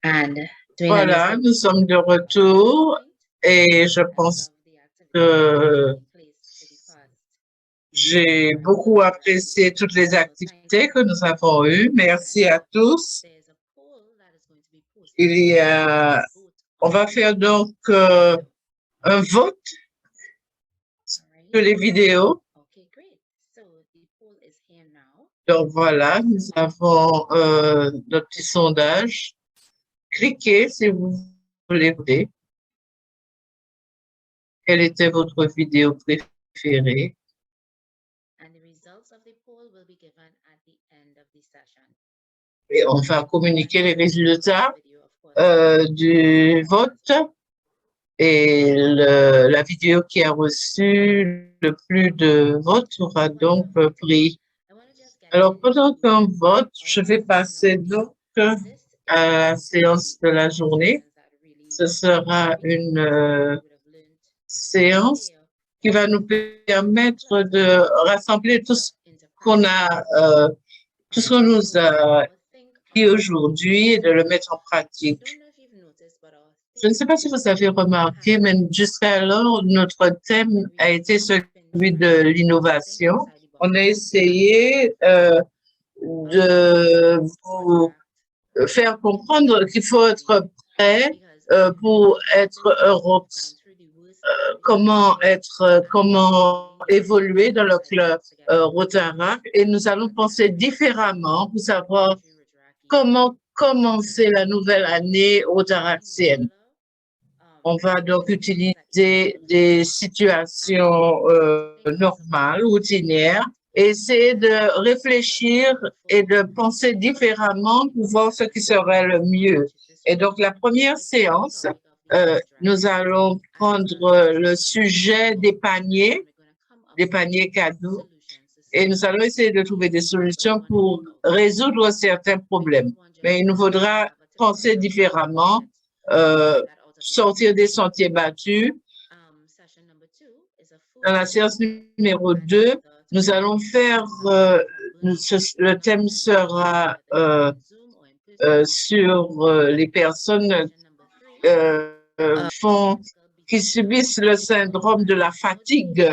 Voilà, nous sommes de retour et je pense que j'ai beaucoup apprécié toutes les activités que nous avons eues. Merci à tous. On va faire donc un vote sur les vidéos. Donc voilà, nous avons notre petit sondage. Cliquez si vous voulez voter. Quelle était votre vidéo préférée? Et on va communiquer les résultats du vote et la vidéo qui a reçu le plus de votes sera donc pris. Alors, pendant qu'on vote, je vais passer donc à la séance de la journée. Ce sera une séance qui va nous permettre de rassembler tout ce qu'on nous a dit aujourd'hui et de le mettre en pratique. Je ne sais pas si vous avez remarqué, mais jusqu'alors, notre thème a été celui de l'innovation. On a essayé de vous faire comprendre qu'il faut être prêt pour être heureux. Comment évoluer dans le club Rotaract, et nous allons penser différemment pour savoir comment commencer la nouvelle année rotaractienne. On va donc utiliser des situations normales, routinières, et essayer de réfléchir et de penser différemment pour voir ce qui serait le mieux. Et donc, la première séance, nous allons prendre le sujet des paniers cadeaux, et nous allons essayer de trouver des solutions pour résoudre certains problèmes. Mais il nous faudra penser différemment, sortir des sentiers battus. Dans la séance numéro 2, nous allons faire, le thème sera sur les personnes qui subissent le syndrome de la fatigue,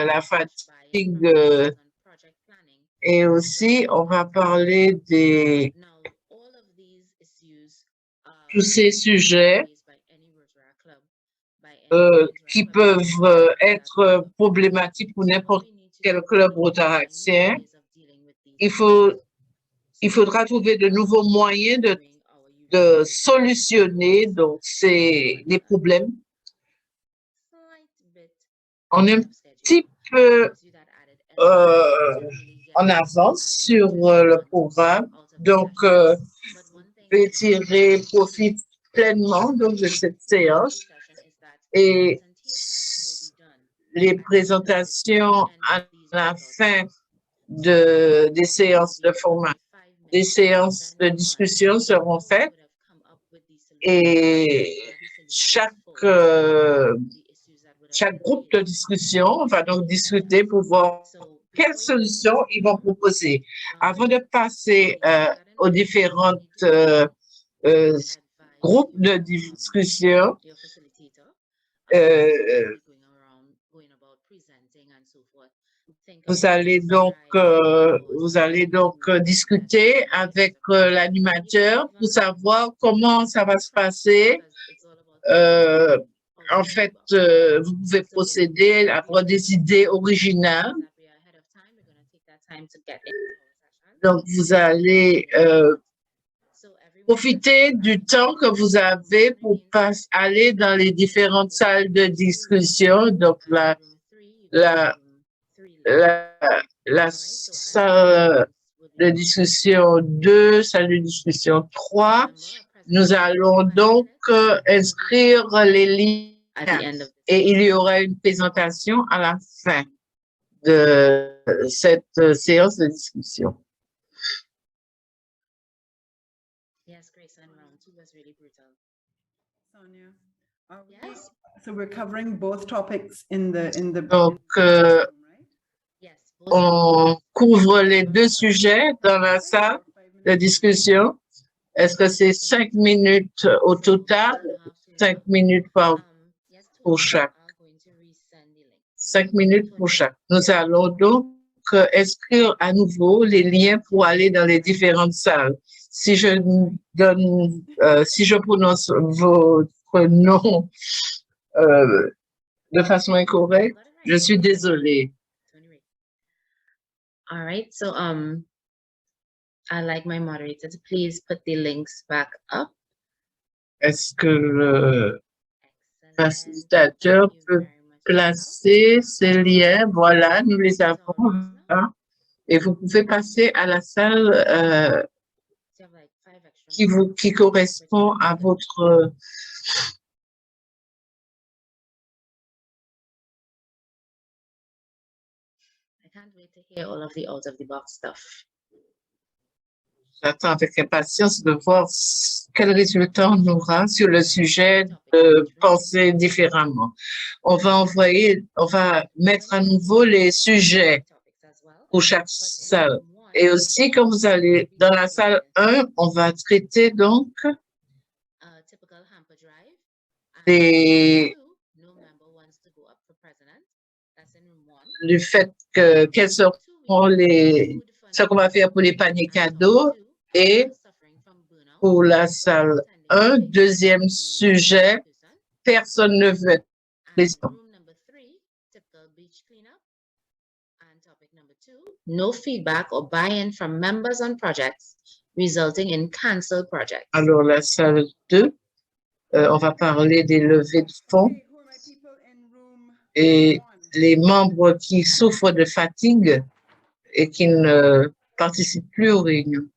et aussi on va parler de tous ces sujets qui peuvent être problématiques pour n'importe quel club rotaractien. Il faudra trouver de nouveaux moyens de solutionner donc les problèmes. On est un petit peu en avance sur le programme, donc je vais tirer profit pleinement donc, de cette séance, et les présentations à la fin des séances de formation, des séances de discussion seront faites, et chaque groupe de discussion va donc discuter pour voir quelles solutions ils vont proposer. Avant de passer aux différentes groupes de discussion, vous allez donc discuter avec l'animateur pour savoir comment ça va se passer. En fait, vous pouvez procéder à avoir des idées originales. Donc, vous allez profiter du temps que vous avez pour aller dans les différentes salles de discussion. Donc, la salle de discussion 2, salle de discussion 3. Nous allons donc inscrire les liens et il y aura une présentation à la fin de cette séance de discussion. So we're covering both topics in the Donc, on couvre les deux sujets dans la salle de discussion. Est-ce que c'est 5 minutes au total? 5 minutes pour chaque. 5 minutes pour chaque. Nous allons donc inscrire à nouveau les liens pour aller dans les différentes salles. Si je donne, si je prononce votre nom de façon incorrecte, je suis désolée. All right, so I'd like my moderator to please put the links back up. Est-ce que le facilitateur peut placer ces liens? Voilà, nous les avons. Hein, et vous pouvez passer à la salle qui correspond à votre I can't wait to hear all of the out of the box stuff. J'attends avec impatience de voir quel résultat on aura sur le sujet de penser différemment. On va mettre à nouveau les sujets pour chaque salle. Et aussi, quand vous allez dans la salle 1, on va traiter donc du fait que quels seront ce qu'on va faire pour les paniers cadeaux et pour la salle 1, deuxième sujet, personne ne veut être présent. No feedback or buy-in from members on projects, resulting in canceled projects. Alors, la salle 2, on va parler des levées de fonds et les membres qui souffrent de fatigue et qui ne participent plus aux réunions.